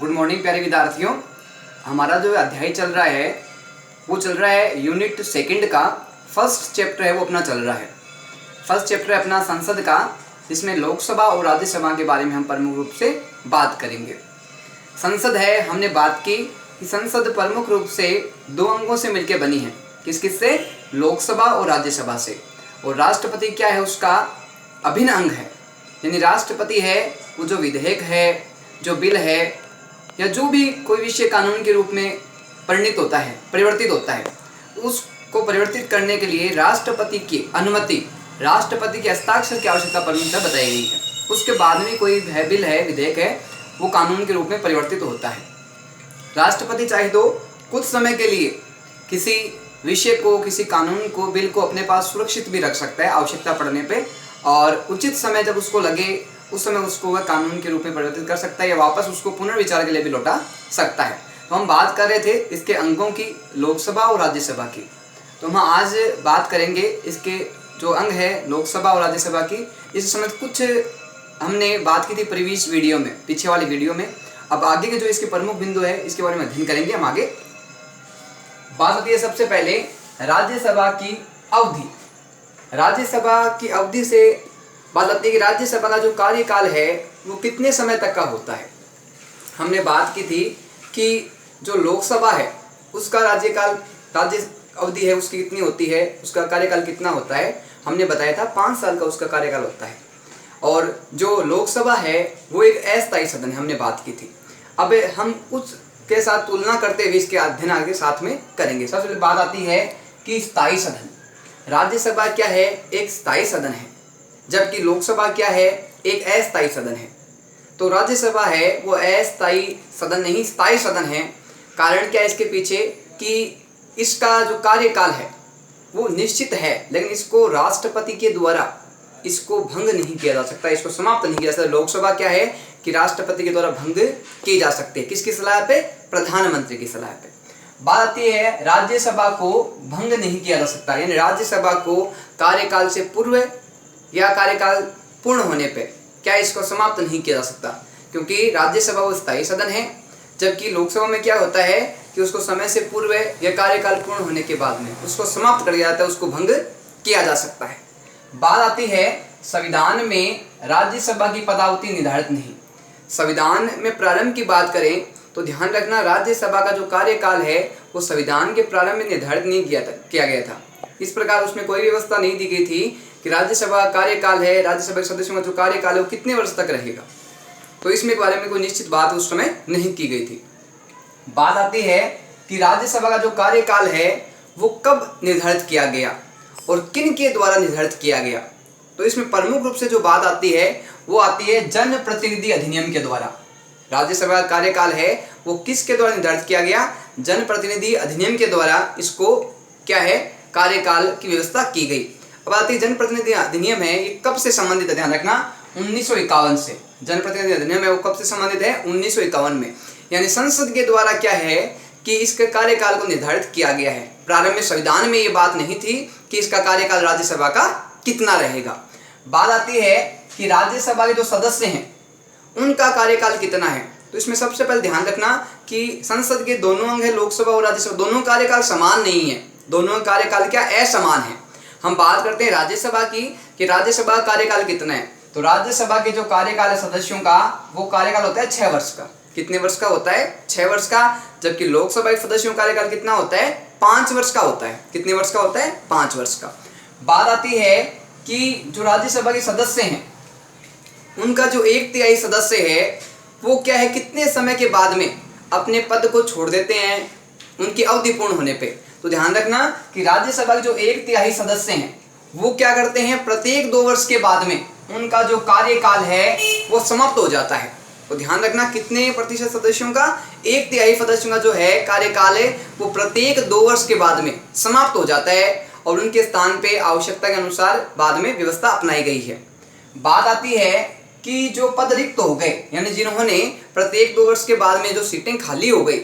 Good morning प्यारे विद्यार्थियों। हमारा जो अध्याय चल रहा है वो चल रहा है यूनिट सेकंड का फर्स्ट चैप्टर है, वो अपना चल रहा है। फर्स्ट चैप्टर है अपना संसद का, जिसमें लोकसभा और राज्यसभा के बारे में हम प्रमुख रूप से बात करेंगे। संसद है, हमने बात की कि संसद प्रमुख रूप से दो अंगों से मिलकर बनी है। किस किस से? लोकसभा और राज्यसभा से। और राष्ट्रपति क्या है? उसका अभिन्न अंग है। यानी राष्ट्रपति है वो जो विधेयक है, जो बिल है, या जो भी कोई विषय कानून के रूप में परिवर्तित होता है, उसको परिवर्तित करने के लिए राष्ट्रपति की अनुमति, राष्ट्रपति के हस्ताक्षर की आवश्यकता प्रमुखतः बताई गई है। उसके बाद में कोई बिल है, विधेयक है, वो कानून के रूप में परिवर्तित होता है। राष्ट्रपति चाहे तो कुछ समय के लिए किसी विषय को, किसी कानून को, बिल को अपने पास सुरक्षित भी रख सकता है आवश्यकता पड़ने पे, और उचित समय जब उसको लगे उस समय उसको वह कानून के रूप में परिवर्तित कर सकता है या वापस उसको पुनर्विचार के लिए भी लौटा सकता है। तो हम बात कर रहे थे इसके अंगों की, लोकसभा और राज्यसभा की। तो हम आज बात करेंगे इसके जो अंग है लोकसभा और राज्यसभा की। इस समय कुछ हमने बात की थी प्रीवियस वीडियो में, पीछे वाली वीडियो में। अब आगे के जो इसके प्रमुख बिंदु है इसके बारे में अध्ययन करेंगे हम आगे। बात होती है सबसे पहले राज्यसभा की अवधि। राज्यसभा की अवधि से बात आती है कि राज्यसभा का जो कार्यकाल है वो कितने समय तक का होता है। हमने बात की थी कि जो लोकसभा है उसका राज्य अवधि है उसकी कितनी होती है, उसका कार्यकाल कितना होता है। हमने बताया था 5 साल का उसका कार्यकाल होता है। और जो लोकसभा है वो एक अस्थायी सदन है, हमने बात की थी। अब हम उसके साथ तुलना करते हुए इसके अध्ययन आगे साथ में करेंगे। सबसे पहले बात आती है कि स्थायी सदन। राज्यसभा क्या है? एक स्थायी सदन है, जबकि लोकसभा क्या है? एक अस्थायी सदन है। तो राज्यसभा है वो अस्थायी सदन नहीं, स्थायी सदन है। कारण क्या है इसके पीछे? कि इसका जो कार्यकाल है वो निश्चित है, लेकिन इसको राष्ट्रपति के द्वारा इसको भंग नहीं किया जा सकता, इसको समाप्त नहीं किया जा सकता। लोकसभा क्या है कि राष्ट्रपति के द्वारा भंग की जा सकती है। किसकी सलाह पे? प्रधानमंत्री की सलाह पे। बात आती है राज्यसभा को भंग नहीं किया जा सकता, यानी राज्यसभा को कार्यकाल से पूर्व या कार्यकाल पूर्ण होने पे क्या इसको समाप्त नहीं किया जा सकता, क्योंकि राज्यसभा वो स्थायी सदन है। जबकि लोकसभा में क्या होता है कि उसको समय से पूर्व या कार्यकाल पूर्ण होने के बाद में उसको समाप्त कर दिया जाता है, उसको भंग किया जा सकता है। बात आती है संविधान में राज्यसभा की पदावधि निर्धारित नहीं। संविधान में प्रारंभ की बात करें तो ध्यान रखना, राज्यसभा का जो कार्यकाल है वो संविधान के प्रारंभ में निर्धारित नहीं किया गया था। इस प्रकार उसमें कोई व्यवस्था नहीं दी गई थी कि राज्यसभा कार्यकाल है, राज्यसभा के सदस्यों का जो कार्यकाल है वो कितने वर्ष तक रहेगा। तो इसमें बारे में कोई निश्चित बात उस समय नहीं की गई थी। बात आती है कि राज्यसभा का जो कार्यकाल है वो कब निर्धारित किया गया और किन के द्वारा निर्धारित किया गया। तो इसमें प्रमुख रूप से जो बात आती है वो आती है जनप्रतिनिधि अधिनियम के द्वारा। राज्यसभा का कार्यकाल है वो किसके द्वारा निर्धारित किया गया? जनप्रतिनिधि अधिनियम के द्वारा इसको क्या है, कार्यकाल की व्यवस्था की गई। अब आती है जनप्रतिनिधि अधिनियम है, ये कब से संबंधित है? ध्यान रखना, 1951 से। जनप्रतिनिधि अधिनियम है वो कब से संबंधित है? 1951 में। यानी संसद के द्वारा क्या है कि इसके कार्यकाल को निर्धारित किया गया है। प्रारंभ में संविधान में ये बात नहीं थी कि इसका कार्यकाल राज्यसभा का कितना रहेगा। बात आती है कि राज्यसभा के जो सदस्य हैं उनका कार्यकाल कितना है। तो इसमें सबसे पहले ध्यान रखना कि संसद के दोनों अंग है, लोकसभा और राज्यसभा, दोनों कार्यकाल समान नहीं है, दोनों कार्यकाल क्या असमान है। हम बात करते हैं राज्यसभा की कि राज्यसभा का कार्यकाल कितना है। तो राज्यसभा के जो कार्यकाल है सदस्यों का वो कार्यकाल होता है 6 वर्ष का। कितने वर्ष का होता है? 6 वर्ष का। जबकि लोकसभा के सदस्यों का कार्यकाल कितना होता है? 5 वर्ष का होता है। कितने वर्ष का होता है? 5 वर्ष का। बात आती है कि जो राज्यसभा के सदस्य हैं उनका जो 1/3 सदस्य है वो क्या है, कितने समय के बाद में अपने पद को छोड़ देते हैं उनकी अवधि पूर्ण होने पे। तो ध्यान रखना कि राज्यसभा के जो 1/3 सदस्य हैं वो क्या करते हैं, प्रत्येक 2 वर्ष के बाद में उनका जो कार्यकाल है वो समाप्त हो जाता है। तो ध्यान रखना कितने प्रतिशत सदस्यों का? 1/3 सदस्यों का जो है कार्यकाल है वो प्रत्येक 2 वर्ष के बाद में समाप्त हो जाता है और उनके स्थान पे आवश्यकता के अनुसार बाद में व्यवस्था अपनाई गई है। बात आती है कि जो पद रिक्त हो गए, यानी जिन्होंने प्रत्येक 2 वर्ष के बाद में जो सीटें खाली हो गई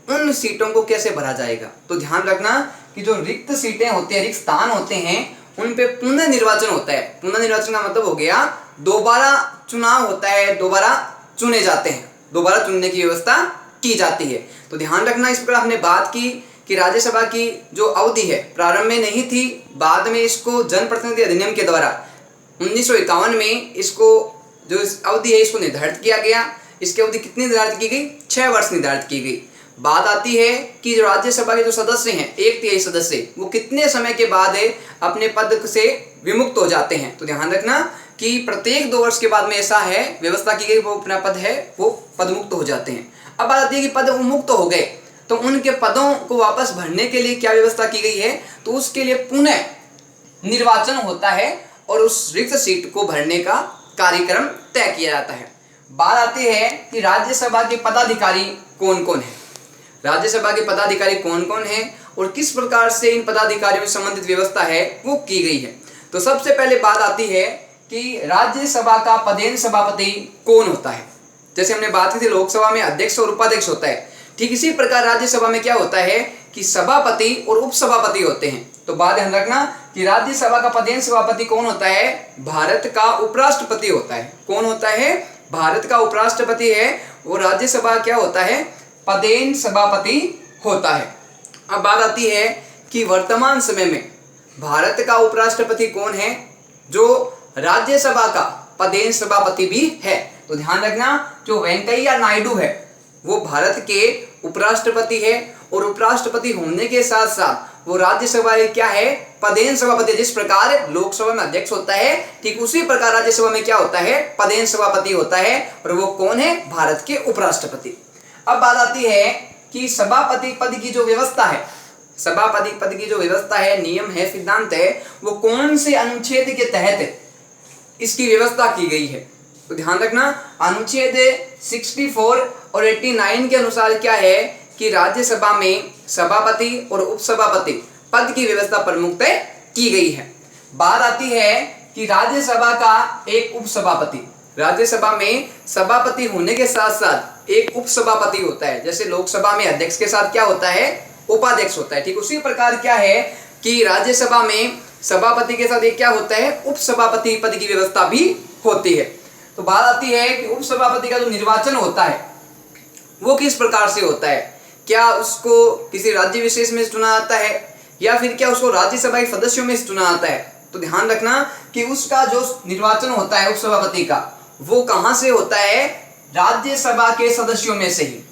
उन सीटों को कैसे भरा जाएगा। तो ध्यान रखना कि जो रिक्त सीटें होती हैं, रिक्त स्थान होते हैं, उन पे पुनर्निर्वाचन होता है। पुनर्निर्वाचन का मतलब हो गया दोबारा चुनाव होता है, दोबारा चुने जाते हैं। दोबारा चुनने की व्यवस्था की जाती है। तो ध्यान रखना, इस प्रकार हमने बात की कि राज्यसभा की जो अवधि है प्रारंभ में नहीं थी, बाद में इसको जनप्रतिनिधि अधिनियम के द्वारा 1951 में इसको जो अवधि है इसको निर्धारित किया गया। इसकी अवधि कितनी निर्धारित की गई? 6 वर्ष निर्धारित की गई। बात आती है कि जो राज्यसभा के जो सदस्य हैं, 1/3 सदस्य, वो कितने समय के बाद अपने पद से विमुक्त हो जाते हैं। तो ध्यान रखना कि प्रत्येक 2 वर्ष के बाद में ऐसा है व्यवस्था की गई, वो अपना पद है वो पदमुक्त हो जाते हैं। अब बात आती है कि पद मुक्त हो गए तो उनके पदों को वापस भरने के लिए क्या व्यवस्था की गई है? तो उसके लिए पुनः निर्वाचन होता है और उस रिक्त सीट को भरने का कार्यक्रम तय किया जाता है। बात आती है कि राज्यसभा के पदाधिकारी कौन कौन है। राज्यसभा के पदाधिकारी कौन कौन है और किस प्रकार से इन पदाधिकारियों से संबंधित व्यवस्था है वो की गई है। तो सबसे पहले बात आती है कि राज्यसभा का पदेन सभापति कौन होता है। जैसे हमने बात की थी लोकसभा में अध्यक्ष और उपाध्यक्ष होता है, ठीक इसी प्रकार राज्यसभा में क्या होता है कि सभापति और उपसभापति होते हैं। तो बात ध्यान रखना कि राज्यसभा का पदेन सभापति कौन होता है? भारत का उपराष्ट्रपति होता है। कौन होता है? भारत का उपराष्ट्रपति है। वो राज्यसभा क्या होता है? पदेन सभापति होता है। अब बात आती है कि वर्तमान समय में भारत का उपराष्ट्रपति कौन है? जो राज्यसभा का पदेन सभापति भी है। तो ध्यान रखना, जो वेंकैया नायडू है वो भारत के उपराष्ट्रपति है और उपराष्ट्रपति होने के साथ साथ वो राज्यसभा क्या है? पदेन सभापति। जिस प्रकार लोकसभा में अध्यक्ष होता है, ठीक उसी प्रकार राज्यसभा में क्या होता है? पदेन सभापति होता है और वो कौन है? भारत के उपराष्ट्रपति। अब बात आती है कि सभापति पद की जो व्यवस्था है, सभापति पद की जो व्यवस्था है, नियम है, सिद्धांत है, वो कौन से अनुच्छेद के तहत इसकी व्यवस्था की गई है? तो ध्यान रखना, अनुच्छेद 64 और 89 के अनुसार क्या है कि राज्यसभा में सभापति और उपसभापति पद की व्यवस्था प्रमुखतः की गई है। बात आती है कि राज्यसभा का एक उपसभापति, राज्यसभा में सभापति होने के साथ साथ एक उपसभापति होता है। जैसे लोकसभा में अध्यक्ष के साथ क्या होता है? उपाध्यक्ष होता है, ठीक उसी प्रकार क्या है कि राज्यसभा में सभापति के साथ एक क्या होता है? उपसभापति पद की व्यवस्था भी होती है। तो बात आती है कि उपसभापति का जो निर्वाचन होता है वो किस प्रकार से होता है? क्या उसको किसी राज्य विशेष में चुना जाता है या फिर क्या उसको राज्यसभा के सदस्यों में चुना जाता है? तो ध्यान रखना कि उसका जो निर्वाचन होता है उपसभापति का, वो कहां से होता है? राज्यसभा के सदस्यों में से ही।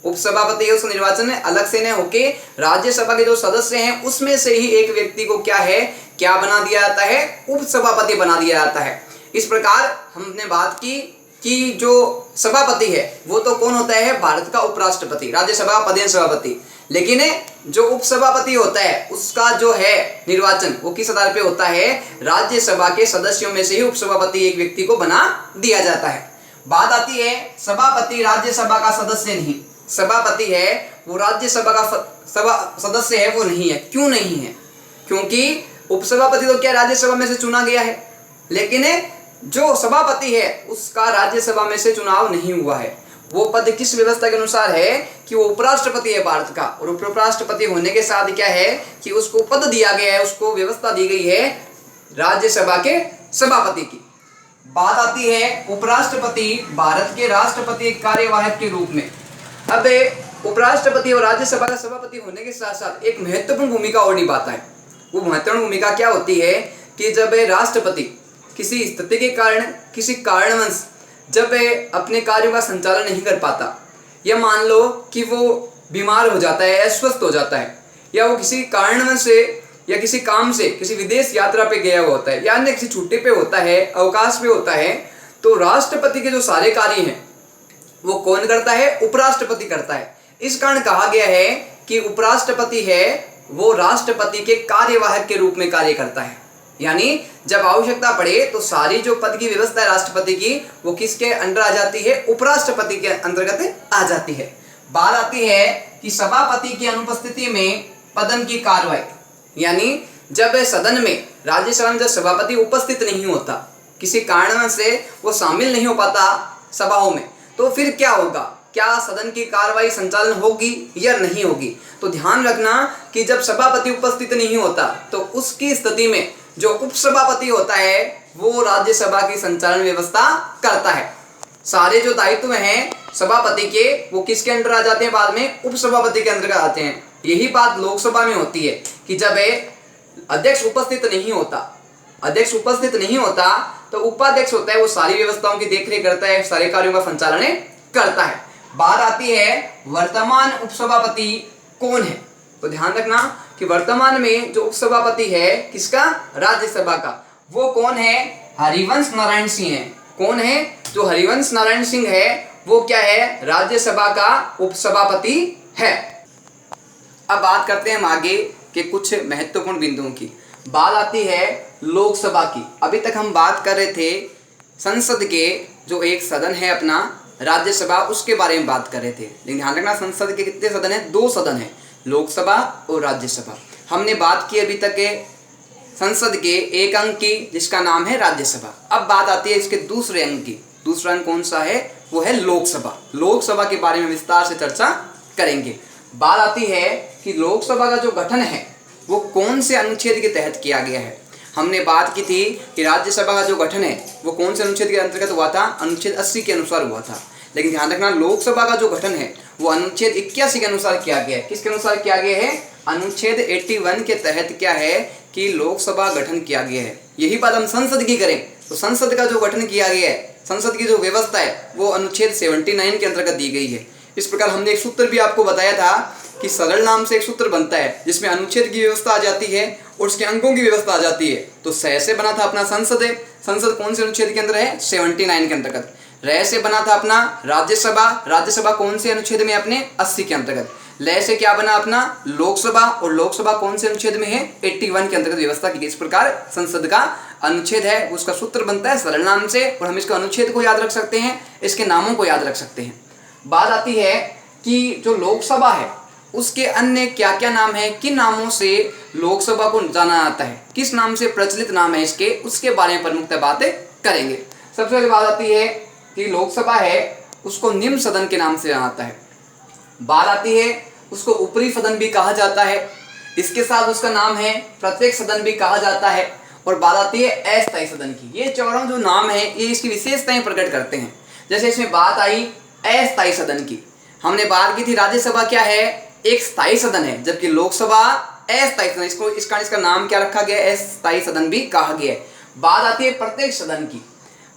उपसभापति उसका निर्वाचन अलग से न होके राज्यसभा के जो सदस्य हैं उसमें से ही एक व्यक्ति को क्या है, क्या बना दिया जाता है? उपसभापति बना दिया जाता है। इस प्रकार हमने बात की कि जो सभापति है वो तो कौन होता है? भारत का उपराष्ट्रपति, राज्यसभा पदेन सभापति। लेकिन जो उपसभापति होता है उसका जो है निर्वाचन वो किस आधार पे होता है? राज्यसभा के सदस्यों में से ही उपसभापति एक व्यक्ति को बना दिया जाता है। बात आती है सभापति राज्यसभा का सदस्य नहीं, सभापति है वो राज्यसभा का सदस्य है वो नहीं है। क्यों नहीं है? क्योंकि उपसभापति तो क्या राज्यसभा में से चुना गया है, लेकिन जो सभापति है उसका राज्यसभा में से चुनाव नहीं हुआ है। वो पद किस व्यवस्था के अनुसार है कि वो उपराष्ट्रपति है भारत का, और उपराष्ट्रपति होने के साथ क्या है कि उसको पद दिया गया है, उसको व्यवस्था दी गई है राज्यसभा के सभापति की। बात आती है उपराष्ट्रपति भारत के राष्ट्रपति कार्यवाहक के रूप में। अब उपराष्ट्रपति और राज्यसभा का सभापति होने के साथ साथ एक महत्वपूर्ण भूमिका और निभाता है। वो महत्वपूर्ण भूमिका क्या होती है कि जब राष्ट्रपति किसी स्थिति के कारण, किसी कारणवश जब अपने कार्यों का संचालन नहीं कर पाता, या मान लो कि वो बीमार हो जाता है, अस्वस्थ हो जाता है, या वो किसी कारणवश से या किसी काम से किसी विदेश यात्रा पे गया हुआ होता है या अन्य किसी छुट्टी पे होता है, अवकाश पे होता है, तो राष्ट्रपति के जो सारे कार्य हैं वो कौन करता है? उपराष्ट्रपति करता है। इस कारण कहा गया है कि उपराष्ट्रपति है वो राष्ट्रपति के कार्यवाहक के रूप में कार्य करता है। यानी जब आवश्यकता पड़े तो सारी जो पद की व्यवस्था है राष्ट्रपति की वो किसके अंडर आ जाती है? उपराष्ट्रपति के अंतर्गत आ जाती है। बात आती है कि सभापति की अनुपस्थिति में सदन की कार्रवाई, यानी जब सदन में राज्यसभा में जब सभापति उपस्थित नहीं होता, किसी कारण से वो शामिल नहीं हो पाता सभाओं में, तो फिर क्या होगा? क्या सदन की कार्रवाई संचालन होगी या नहीं होगी? तो ध्यान रखना कि जब सभापति उपस्थित नहीं होता तो उसकी स्थिति में जो उपसभापति होता है वो राज्यसभा की संचालन व्यवस्था करता है। सारे जो दायित्व हैं सभापति के वो किसके अंडर आ जाते हैं, बाद में उपसभापति के अंदर आते हैं। यही बात लोकसभा में होती है कि जब अध्यक्ष उपस्थित नहीं होता तो उपाध्यक्ष होता है, वो सारी व्यवस्थाओं की देखरेख करता है, सारे कार्यों का संचालन करता है। बात आती है वर्तमान उपसभापति कौन है, तो ध्यान रखना कि वर्तमान में जो उपसभापति है किसका, राज्यसभा का, वो कौन है, हरिवंश नारायण सिंह है। कौन है, जो हरिवंश नारायण सिंह है वो क्या है, राज्यसभा का उपसभापति है। अब बात करते हैं हम आगे के कुछ महत्वपूर्ण बिंदुओं की। बात आती है लोकसभा की। अभी तक हम बात कर रहे थे संसद के जो एक सदन है अपना राज्यसभा, उसके बारे में बात कर रहे थे। लेकिन ध्यान रखना संसद के कितने सदन हैं, 2 सदन हैं, लोकसभा और राज्यसभा। हमने बात की अभी तक के संसद के एक अंग की जिसका नाम है राज्यसभा। अब बात आती है इसके दूसरे अंग की। दूसरा अंग कौन सा है, वो है लोकसभा। लोकसभा के बारे में विस्तार से चर्चा करेंगे। बात आती है कि लोकसभा का जो गठन है वो कौन से अनुच्छेद के तहत किया गया है। हमने बात की थी कि राज्यसभा का जो गठन है वो कौन से अनुच्छेद के अंतर्गत हुआ था, अनुच्छेद 80 के अनुसार हुआ था। लेकिन ध्यान रखना लोकसभा का जो गठन है वो अनुच्छेद 81 के अनुसार किया गया है। किसके अनुसार किया गया है, अनुच्छेद 81 के तहत क्या है कि लोकसभा गठन किया गया है। यही बात हम संसद की करें तो संसद का जो गठन किया गया है, संसद की जो व्यवस्था है वो अनुच्छेद 79 के अंतर्गत दी गई है। इस प्रकार हमने एक सूत्र भी आपको बताया था कि सरल नाम से एक सूत्र बनता है जिसमें अनुच्छेद की व्यवस्था आ जाती है और उसके अंगों की व्यवस्था आ जाती है। तो स से बना था अपना संसद है, संसद कौन से अनुच्छेद के अंदर है, 79 के अंतर्गत। र से बना था अपना राज्यसभा, राज्यसभा कौन से अनुच्छेद में, अपने 80 के अंतर्गत। ल से क्या बना अपना लोकसभा, और लोकसभा कौन से अनुच्छेद में है, 81 के अंतर्गत व्यवस्था की गई। इस प्रकार संसद का अनुच्छेद है उसका सूत्र बनता है सरल नाम से, और हम इसका अनुच्छेद को याद रख सकते हैं, इसके नामों को याद रख सकते हैं। बात आती है कि जो लोकसभा है उसके अन्य क्या क्या नाम है, किन नामों से लोकसभा को जाना जाता है, किस नाम से प्रचलित नाम है इसके, उसके बारे में प्रमुखतः बातें करेंगे। सबसे पहले बात आती है कि लोकसभा है उसको निम्न सदन के नाम से जाना जाता है। बात आती है उसको ऊपरी सदन भी कहा जाता है, इसके साथ उसका नाम है प्रत्येक सदन भी कहा जाता है। और बात आती है अस्थायी सदन की। ये चारों जो नाम है ये इसकी विशेषताएं प्रकट करते हैं। जैसे इसमें बात आई अस्थायी सदन की, हमने बात की थी राज्यसभा क्या है, एक स्थायी सदन है, जबकि लोकसभा अस्थायी सदन, इसका नाम क्या रखा गया, अस्थायी सदन भी कहा गया है। बात आती है प्रत्येक सदन की।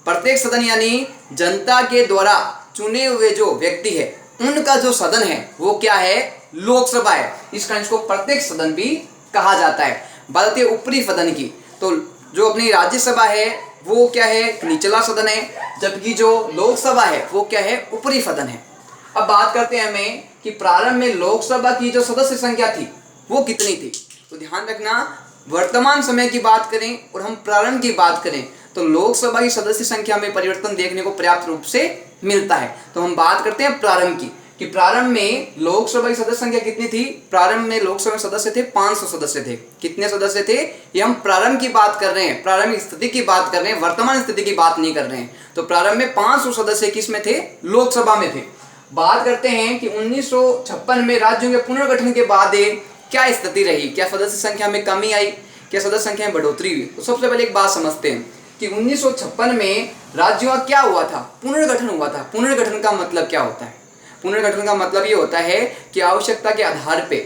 प्रत्येक सदन यानी जनता के द्वारा चुने हुए जो व्यक्ति है उनका जो सदन है वो क्या है, लोकसभा है, इसको प्रत्येक सदन भी कहा जाता है। बात आती है ऊपरी सदन की, तो जो अपनी राज्यसभा है वो क्या है, निचला सदन है, जबकि जो लोकसभा है वो क्या है, ऊपरी सदन है। अब बात करते हैं हमें कि प्रारंभ में लोकसभा की जो सदस्य संख्या थी वो कितनी थी। तो ध्यान रखना वर्तमान समय की बात करें और हम प्रारंभ की बात करें तो लोकसभा की सदस्य संख्या में परिवर्तन देखने को पर्याप्त रूप से मिलता है। तो हम बात करते हैं प्रारंभ की कि प्रारंभ में लोकसभा की सदस्य संख्या कितनी थी। प्रारंभ में लोकसभा सदस्य थे 500 सदस्य थे। कितने सदस्य थे, ये हम प्रारंभ की बात कर रहे हैं, प्रारंभिक स्थिति की बात कर रहे हैं, वर्तमान स्थिति की बात नहीं कर रहे हैं। तो प्रारंभ में 500 सदस्य किस में थे, लोकसभा में थे। बात करते हैं कि 1956 में राज्यों के पुनर्गठन के बाद क्या स्थिति रही, क्या सदस्य संख्या में कमी आई, क्या सदस्य संख्या में बढ़ोतरी हुई। तो सबसे पहले एक बात समझते हैं कि 1956 में राज्यों का क्या हुआ था, पुनर्गठन हुआ था। पुनर्गठन का मतलब क्या होता है, पुनर्गठन का मतलब ये होता है कि आवश्यकता के आधार पे,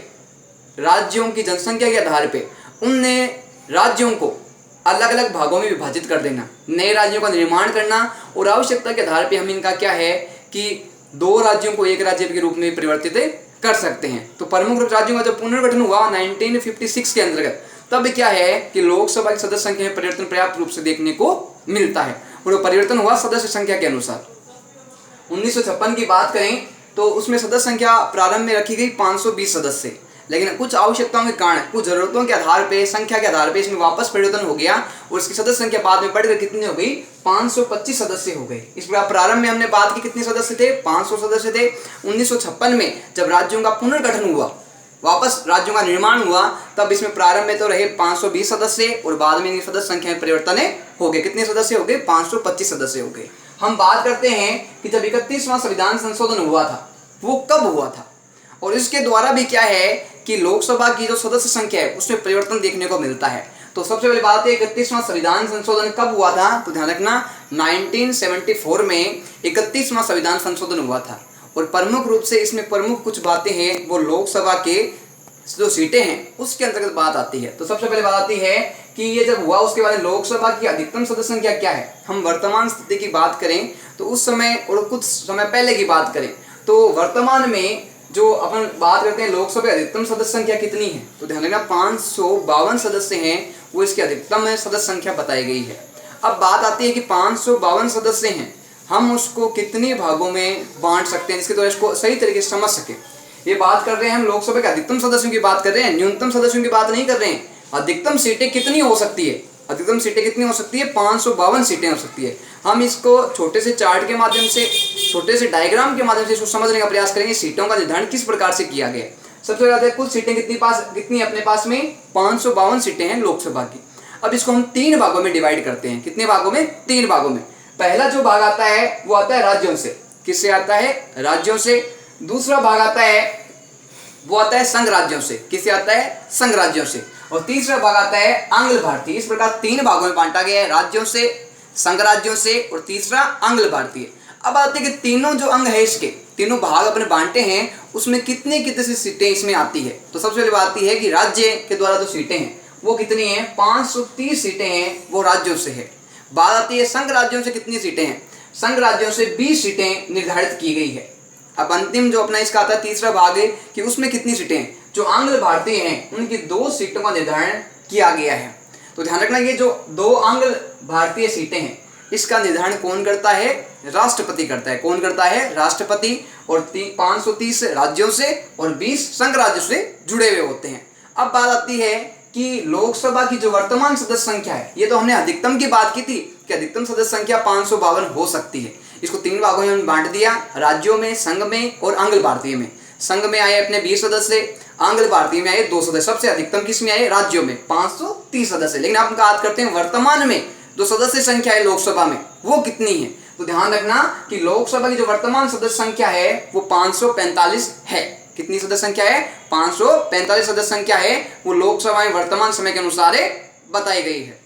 राज्यों की जनसंख्या के आधार पे उनने राज्यों को अलग अलग भागों में विभाजित कर देना, नए राज्यों का निर्माण करना, और आवश्यकता के आधार पे हम इनका क्या है कि 2 राज्यों को एक राज्य के रूप में परिवर्तित कर सकते हैं। तो प्रमुख राज्यों का जब पुनर्गठन हुआ 1956 के अंतर्गत, तब क्या है कि लोकसभा की सदस्य संख्या में परिवर्तन पर्याप्त रूप से देखने को मिलता है, और वो परिवर्तन हुआ सदस्य संख्या के अनुसार। 1956 की बात करें तो उसमें सदस्य संख्या प्रारंभ में रखी गई 520 सदस्य, लेकिन कुछ आवश्यकताओं के कारण, कुछ जरूरतों के आधार पे, संख्या के आधार पे इसमें वापस परिवर्तन हो गया और इसकी सदस्य संख्या बाद में बढ़कर कितनी हो गई, 525 सदस्य हो गए। इस प्रकार प्रारंभ में हमने बात की कितने सदस्य थे, 500 सदस्य थे। 1956 में जब राज्यों का पुनर्गठन हुआ, वापस राज्यों का निर्माण हुआ, तब इसमें प्रारंभ में तो रहे 520 सदस्य और बाद में इनकी सदस्य संख्या में परिवर्तन हो गए। कितने सदस्य हो गए, 525 सदस्य हो गए। हम बात करते हैं कि जब 31वां संविधान संशोधन हुआ था वो कब हुआ था, और इसके द्वारा भी क्या है कि लोकसभा की जो सदस्य संख्या है उसमें परिवर्तन देखने को मिलता है। तो सबसे पहले बात है 31वां संविधान संशोधन कब हुआ था, तो ध्यान रखना 1974 में 31वां संविधान संशोधन हुआ था और प्रमुख रूप से इसमें प्रमुख कुछ बातें हैं वो लोकसभा के जो सीटें हैं उसके अंतर्गत बात आती है। तो सबसे पहले बात आती है कि ये जब हुआ उसके बाद लोकसभा की अधिकतम सदस्य संख्या क्या है। हम वर्तमान स्थिति की बात करें तो उस समय और कुछ समय पहले की बात करें तो वर्तमान में जो अपन बात करते हैं लोकसभा अधिकतम सदस्य संख्या कितनी है, तो ध्यान रखना 552 सदस्य हैं वो इसकी अधिकतम सदस्य संख्या बताई गई है। अब बात आती है कि 552 सदस्य हैं, हम उसको कितने भागों में बांट सकते हैं जिसके द्वारा इसको सही तरीके से समझ सके। ये बात कर रहे हैं हम लोकसभा के अधिकतम सदस्यों की बात कर रहे हैं, न्यूनतम सदस्यों की बात नहीं कर रहे हैं। अधिकतम सीटें कितनी हो सकती है, अधिकतम सीटें कितनी हो सकती है, 552 सीटें हो सकती है। हम इसको छोटे से चार्ट के माध्यम से, छोटे से डायग्राम के माध्यम से इसको समझने का प्रयास करेंगे सीटों का निर्धारण किस प्रकार से किया गया। सबसे पहले कुल सीटें कितनी अपने पास में 552 सीटें हैं लोकसभा की। अब इसको हम 3 भागों में डिवाइड करते हैं। कितने भागों में, 3 भागों में। पहला जो भाग आता है वो आता है राज्यों से। किससे आता है, राज्यों से। दूसरा भाग आता है वो आता है संघ राज्यों से। किससे आता है, संघ राज्यों से। और तीसरा भाग आता है आंग्ल भारतीय। इस प्रकार 3 भागों में बांटा गया है, राज्यों से, संघ राज्यों से और तीसरा आंग्ल भारतीय। अब आते हैं कि तीनों जो अंग है इसके, तीनों भाग अपने बांटे हैं उसमें कितनी कितनी सीटें इसमें आती है। तो सबसे पहले बात आती है कि राज्य के द्वारा जो सीटें हैं वो कितनी हैं, 530 सीटें हैं वो राज्यों से है। बात आती है संघ राज्यों से कितनी सीटें हैं, संघ राज्यों से 20 सीटें निर्धारित की गई है। अब अंतिम जो अपना इसका आता है तीसरा भाग है कि उसमें कितनी सीटें हैं, जो आंग्ल भारतीय हैं उनकी 2 सीटों का निर्धारण किया गया है। तो ध्यान रखना ये जो 2 आंग्ल भारतीय सीटें हैं इसका निर्धारण कौन करता है, राष्ट्रपति करता है। कौन करता है, राष्ट्रपति। और 530 राज्यों से और 20 संघ राज्यों से जुड़े हुए होते हैं। अब बात आती है कि लोकसभा की जो वर्तमान सदस्य संख्या है, ये तो हमने अधिकतम की बात की थी कि अधिकतम सदस्य संख्या 552 हो सकती है। इसको 3 भागों में बांट दिया, राज्यों में, संघ में और आंग्ल भारतीय में। संघ में आए अपने 20 सदस्य, आंग्ल भारतीय में आए 2 सदस्य। सबसे अधिकतम किस में आए, राज्यों में 530 सदस्य। लेकिन आप बात करते हैं वर्तमान में जो सदस्य संख्या है लोकसभा में वो कितनी है। तो ध्यान रखना कि लोकसभा की जो वर्तमान सदस्य संख्या है वो 545 है। कितनी सदस्य संख्या है, 545 सदस्य संख्या है वो लोकसभा में वर्तमान समय के अनुसार बताई गई है।